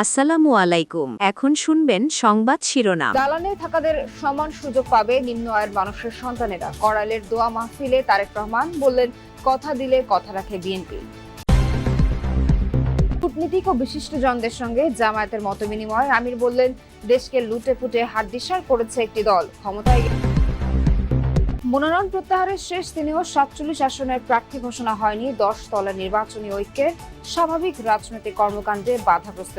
আসসালামু আলাইকুম। এখন শুনবেন সংবাদ শিরোনাম। দালানে থাকাদের সমান সুযোগ পাবে নিম্ন আয়ের মানুষের সন্তানেরা। করাইলের দোয়া মাহফিলে তারেক রহমান বললেন, কথা দিলে কথা রাখে বিএনপি। কূটনীতিক ও বিশিষ্টজনদের সঙ্গে জামায়াতের মতবিনিময়। আমির বললেন, দেশকে লুটে পুটে হাড্ডিসার করেছে একটি দল, ক্ষমতায় মনোনয়ন প্রত্যাহারের শেষ দিনেও 47 আসনের প্রার্থী ঘোষণা হয়নি। 10 দলের নির্বাচনী ঐক্যের স্বাভাবিক রাজনৈতিক কর্মকাণ্ডে বাধাগ্রস্ত।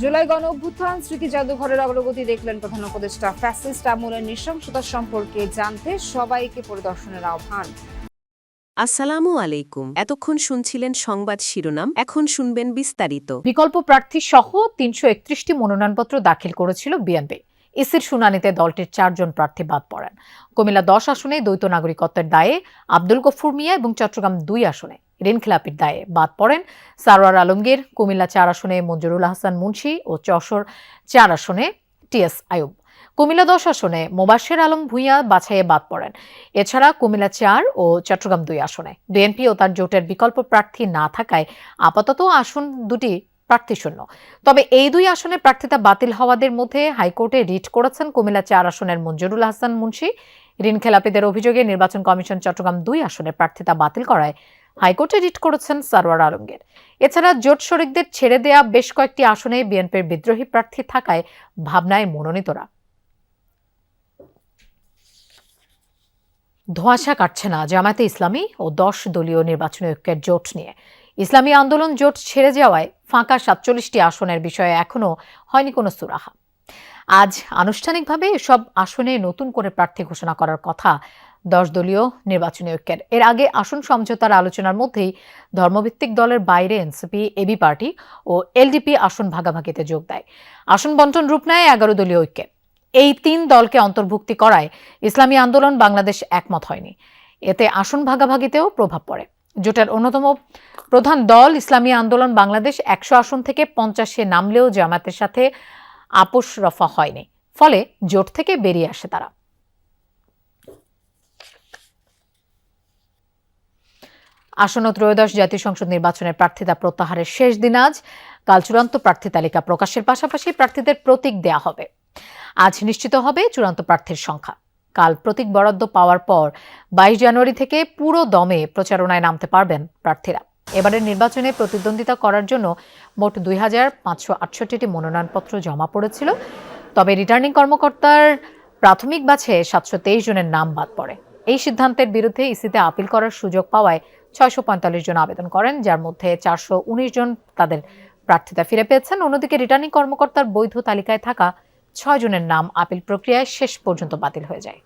জুলাই গণ অভ্যুত্থান স্মৃতি জাদুঘরের অগ্রগতি দেখলেন প্রধান উপদেষ্টা। ফ্যাসিস্ট আমলের নৃশংসতা সম্পর্কে জানতে সবাইকে পরিদর্শনের আহ্বান। আসসালামু আলাইকুম। এতক্ষণ শুনছিলেন সংবাদ শিরোনাম, এখন শুনবেন বিস্তারিত। বিকল্প প্রার্থী সহ 331টি মনোনয়নপত্র দাখিল করেছিল বিএনপি। ইসির শুনানিতে দলটির 4 জন প্রার্থী বাদ পড়েন। কুমিল্লা 10 আসনে দ্বৈত নাগরিকত্বের দায়ে আব্দুল গফুর মিয়া এবং চট্টগ্রাম 2 আসনে ঋণখেলাপির দায়ে বাদ পড়েন সারোয়ার আলমগীর। কুমিল্লা 4 আসনে মঞ্জুরুল হাসান মুন্সি ও যশোর 4 আসনে টিএস আয়ুব। কুমিল্লা 10 আসনে মোবাশ্বের আলম ভূঁইয়া বাছাইয়ে বাদ পড়েন। এছাড়া কুমিল্লা 4 ও চট্টগ্রাম 2 আসনে বিএনপি ও তার জোটের বিকল্প প্রার্থী না থাকায় আপাতত আসন দুটি প্রার্থী শূন্য। তবে এই 2 আসনের প্রার্থিতা বাতিল হওয়াদের মধ্যে হাইকোর্টে রিট করেছেন কুমিল্লা 4 আসনের মঞ্জুরুল হাসান মুন্সি। ঋণখেলাপিদের অভিযোগে নির্বাচন কমিশন চট্টগ্রাম 2 আসনের প্রার্থিতা বাতিল করায় হাইকোর্টে রিট করেছেন সারোয়ার আলমগীর। এছাড়া জোট শরিকদের ছেড়ে দেয়া বেশ কয়েকটি আসনে বিএনপির বিদ্রোহী প্রার্থী থাকায় ভাবনায় মনোনীতরা। ধোঁয়াশা কাটছে না জামায়াতে ইসলামী ও 10 দলীয় নির্বাচনী ঐক্যের জোট নিয়ে। ইসলামী আন্দোলন জোট ছেড়ে যাওয়ায় ফাঁকা 47টি আসনের বিষয়ে এখনো হয়নি কোনো সুরাহা। আজ আনুষ্ঠানিকভাবে এসব আসনে নতুন করে প্রার্থী ঘোষণা করার কথা 10 দলীয় নির্বাচনী ঐক্যের। এর আগে আসন সমঝোতার আলোচনার মধ্যেই ধর্মভিত্তিক দলের বাইরে এনসিপি, এবি পার্টি ও এলডিপি আসন ভাগাভাগিতে যোগ দেয়। আসন বন্টন রূপ নেয় 11 দলীয় ঐক্যে। এই 3 দলকে অন্তর্ভুক্তি করায় ইসলামী আন্দোলন বাংলাদেশ একমত হয়নি। এতে আসন ভাগাভাগিতেও প্রভাব পড়ে। জোটের অন্যতম প্রধান দল ইসলামী আন্দোলন বাংলাদেশ 100 আসন থেকে 50-এ নামলেও জামায়াতের সাথে আপোষ রফা হয়নি, ফলে জোট থেকে বেরিয়ে আসে তারা। আসন্ন ত্রয়োদশ জাতীয় সংসদ নির্বাচনের প্রার্থিতা প্রত্যাহারের শেষ দিন আজ। কাল চূড়ান্ত প্রার্থী তালিকা প্রকাশের পাশাপাশি প্রার্থীদের প্রতীক দেয়া হবে। আজ নিশ্চিত হবে চূড়ান্ত প্রার্থীর সংখ্যা। কাল প্রতীক বরাদ্দ পাওয়ার পর 22 জানুয়ারি থেকে পুরো দমে প্রচারণায় নামতে পারবেন প্রার্থীরা। এবারের নির্বাচনে প্রতিদ্বন্দ্বিতা করার জন্য মোট 2568টি মনোনয়নপত্র জমা পড়েছিল। তবে রিটার্নিং কর্মকর্তার প্রাথমিক বাছে 723 জনের নাম বাদ পড়ে। এই সিদ্ধান্তের বিরুদ্ধে ইসিতে আপিল করার সুযোগ পাওয়ায় 645 জন আবেদন করেন, যার মধ্যে 419 জন তাদের প্রার্থিতা ফিরে পেয়েছেন। অন্যদিকে রিটার্নিং কর্মকর্তার বৈধ তালিকায় থাকা 6 জনের নাম আপিল প্রক্রিয়ায় শেষ পর্যন্ত বাতিল হয়ে যায়।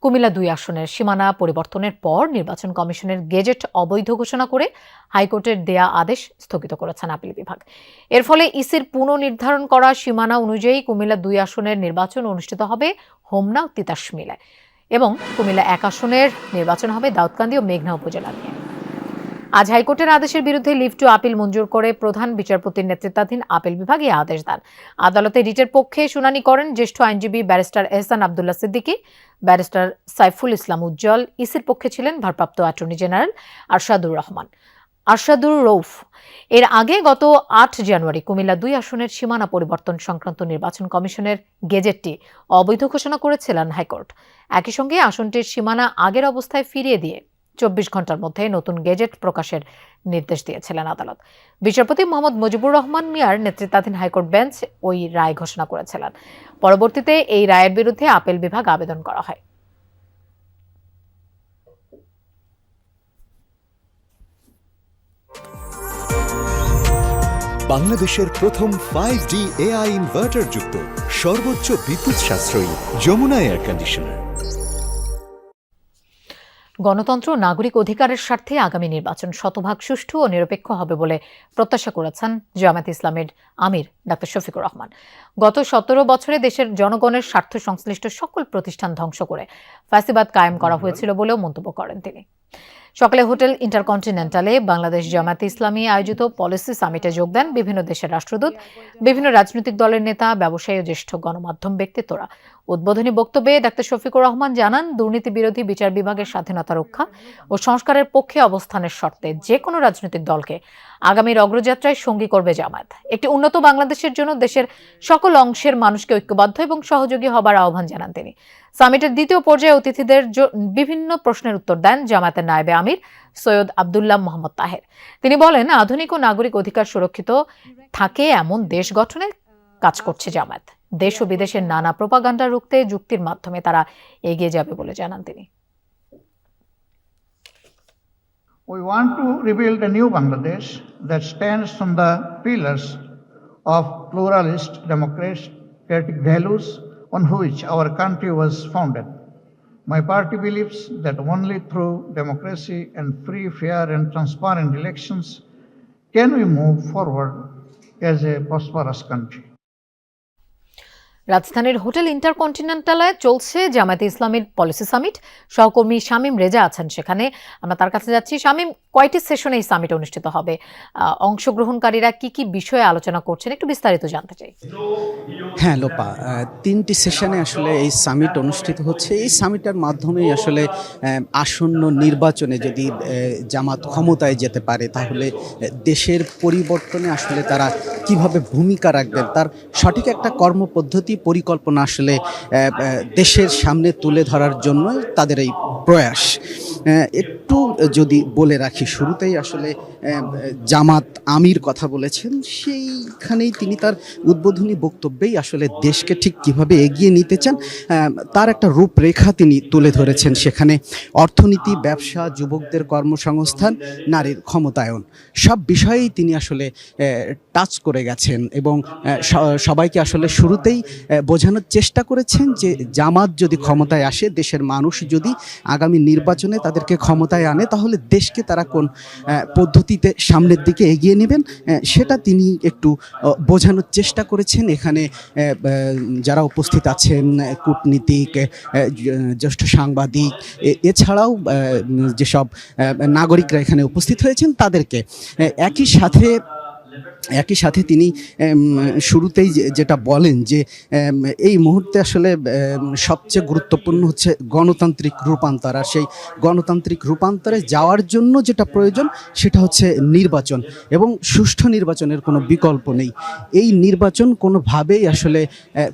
কুমিল্লা 2 আসনের সীমানা পরিবর্তনের পর নির্বাচন কমিশনের গেজেট অবৈধ ঘোষণা করে হাইকোর্টের দেয়া আদেশ স্থগিত করেছেন আপিল বিভাগ। এর ফলে ইসির পুনর্নির্ধারণ করা সীমানা অনুযায়ী কুমিল্লা 2 আসনের নির্বাচন অনুষ্ঠিত হবে হোমনা ও তিতাস মিলায় এবং কুমিল্লা 1 আসনের নির্বাচন হবে দাউদকান্দি ও মেঘনা উপজেলা নিয়ে। আজ হাইকোর্টের আদেশের বিরুদ্ধে লিভ টু আপিল মঞ্জুর করে প্রধান বিচারপতির নেতৃত্বাধীন আপিল বিভাগ এই আদেশ দেন। আদালতে রিটের পক্ষে শুনানি করেন জ্যেষ্ঠ আইনজীবী ব্যারিস্টার এহসান আব্দুল্লাহ সিদ্দিকী, ব্যারিস্টার সাইফুল ইসলাম উজ্জ্বল। ইসির পক্ষে ছিলেন ভারপ্রাপ্ত অ্যাটর্নি জেনারেল আরশাদুর রৌফ। এর আগে গত 8 জানুয়ারি কুমিল্লা 2 আসনের সীমানা পরিবর্তন সংক্রান্ত নির্বাচন কমিশনের গেজেটটি অবৈধ ঘোষণা করেছিলেন হাইকোর্ট। একই সঙ্গে আসনটির সীমানা আগের অবস্থায় ফিরিয়ে দিয়ে 24 ঘন্টার মধ্যে নতুন গেজেট প্রকাশের নির্দেশ দিয়েছিলেন আদালত। বিচারপতি মোহাম্মদ মুজিবুর রহমান মিয়ার নেতৃত্বাধীন হাইকোর্ট বেঞ্চ ওই রায় ঘোষণা করেছিলেন। পরবর্তীতে এই রায়ের বিরুদ্ধে আপিল বিভাগ আবেদন করা হয়। বাংলাদেশের প্রথম 5G AI ইনভার্টার যুক্ত সর্বোচ্চ বিদ্যুৎ সাশ্রয়ী যমুনা এয়ার কন্ডিশনার। গণতন্ত্র ও নাগরিক অধিকারের স্বার্থে আগামী নির্বাচন শতভাগ সুষ্ঠু ও নিরপেক্ষ হবে বলে প্রত্যাশা করেছেন জামায়াত ইসলামের আমির ডাক্তার শফিকুর রহমান। গত 17 বছরে দেশের জনগণের স্বার্থ সংশ্লিষ্ট সকল প্রতিষ্ঠান ধ্বংস করে ফ্যাসিবাদ কায়েম করা হয়েছিল বলেও মন্তব্য করেন তিনি। সকালে হোটেল ইন্টারকন্টিনেন্টালে বাংলাদেশ জামায়াতে ইসলামী আয়োজিত পলিসি সামিটে যোগ দেন বিভিন্ন দেশের রাষ্ট্রদূত, বিভিন্ন রাজনৈতিক দলের নেতা, ব্যবসায়ী ও জ্যেষ্ঠ গণমাধ্যম ব্যক্তিত্বরা। উদ্বোধনী বক্তব্যে ডাক্তার শফিকুর রহমান জানান, দুর্নীতি বিরোধী বিচার বিভাগের স্বাধীনতা রক্ষা ও সংস্কারের পক্ষে অবস্থানের শর্তে যে কোনো রাজনৈতিক দলকে আগামীর অগ্রযাত্রায় সঙ্গী করবে জামায়াত। একটি উন্নত বাংলাদেশের জন্য দেশের সকল অংশের মানুষকে ঐক্যবদ্ধ এবং সহযোগী হবার আহ্বান জানান তিনি। সামিটের দ্বিতীয় পর্যায়ে অতিথিদের বিভিন্ন প্রশ্নের উত্তর দেন জামায়াতের নায়েবে আমির সৈয়দ আব্দুল্লাহ মোহাম্মদ তাহের। তিনি বলেন, আধুনিক ও নাগরিক অধিকার সুরক্ষিত থাকে এমন দেশ গঠনে কাজ করছে জামায়াত। দেশ ও বিদেশের নানা প্রোপাগান্ডা রুখতে যুক্তির মাধ্যমে তারা এগিয়ে যাবে বলে জানান তিনি। We want to rebuild a new Bangladesh that stands on the pillars of pluralist democratic values on which our country was founded. My party believes that only through democracy and free, fair and transparent elections can we move forward as a prosperous country. রাজধানীর hotel ইন্টারকন্টিনেন্টালে চলছে জামায়াতে ইসলামীর policy summit. সহকর্মী শামীম রেজা আছেন সেখানে, আমরা তার কাছে যাচ্ছি। শামীম, কয়টি সেশনে এই সামিট অনুষ্ঠিত হবে? অংশগ্রহণকারীরা কি কি বিষয়ে আলোচনা করছেন, একটু বিস্তারিত জানতে চাই। হ্যাঁ লোপা, 3টি সেশনে আসলে এই সামিট অনুষ্ঠিত হচ্ছে। এই সামিটের মাধ্যমেই আসলে আসন্ন নির্বাচনে যদি জামাত ক্ষমতায় যেতে পারে তাহলে দেশের পরিবর্তনে আসলে তারা কিভাবে ভূমিকা রাখবেন তার সঠিক একটা কর্মপদ্ধতি পরিকল্পনা আসলে দেশের সামনে তুলে ধরার জন্য তাদের এই প্রয়াস। একটু যদি বলে রাখি, শুরুতেই আসলে জামাত আমির কথা বলেছেন, সেইখানেই তিনি তার উদ্বোধনী বক্তব্যেই আসলে দেশকে ঠিক কিভাবে এগিয়ে নিতে চান তার একটা রূপরেখা তিনি তুলে ধরেছেন। সেখানে অর্থনীতি, ব্যবসা, যুবকদের কর্মসংস্থান, নারীর ক্ষমতায়ন সব বিষয়েই তিনি আসলে টাচ করে গেছেন এবং সবাইকে আসলে শুরুতেই বোঝানোর চেষ্টা করেছেন যে জামাত যদি ক্ষমতায় আসে, দেশের মানুষ যদি আগামী নির্বাচনে তাদেরকে ক্ষমতায় আনে, তাহলে দেশকে তারা কোন পদ্ধতিতে সামনের দিকে এগিয়ে নেবেন সেটা তিনি একটু বোঝানোর চেষ্টা করেছেন। এখানে যারা উপস্থিত আছেন, কূটনীতিক, জ্যেষ্ঠ সাংবাদিক, এছাড়াও যেসব নাগরিকরা এখানে উপস্থিত হয়েছেন তাদেরকে একই সাথে তিনি শুরুতেই যেটা বলেন যে এই মুহূর্তে আসলে সবচেয়ে গুরুত্বপূর্ণ হচ্ছে গণতান্ত্রিক রূপান্তর, আর সেই গণতান্ত্রিক রূপান্তরে যাওয়ার জন্য যেটা প্রয়োজন সেটা হচ্ছে নির্বাচন, এবং সুষ্ঠু নির্বাচনের কোনো বিকল্প নেই। এই নির্বাচন কোনোভাবেই আসলে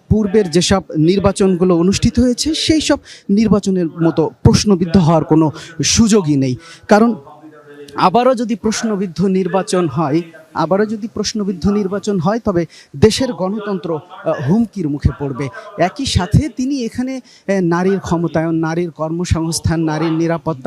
পূর্বের যেসব নির্বাচনগুলো অনুষ্ঠিত হয়েছে সেই সব নির্বাচনের মতো প্রশ্নবিদ্ধ হওয়ার কোনো সুযোগই নেই। কারণ আবারও যদি প্রশ্নবিদ্ধ নির্বাচন হয় তবে দেশের গণতন্ত্র হুমকির মুখে পড়বে। একই সাথে তিনি এখানে নারীর ক্ষমতায়ন, নারীর কর্মসংস্থান, নারীর নিরাপত্তা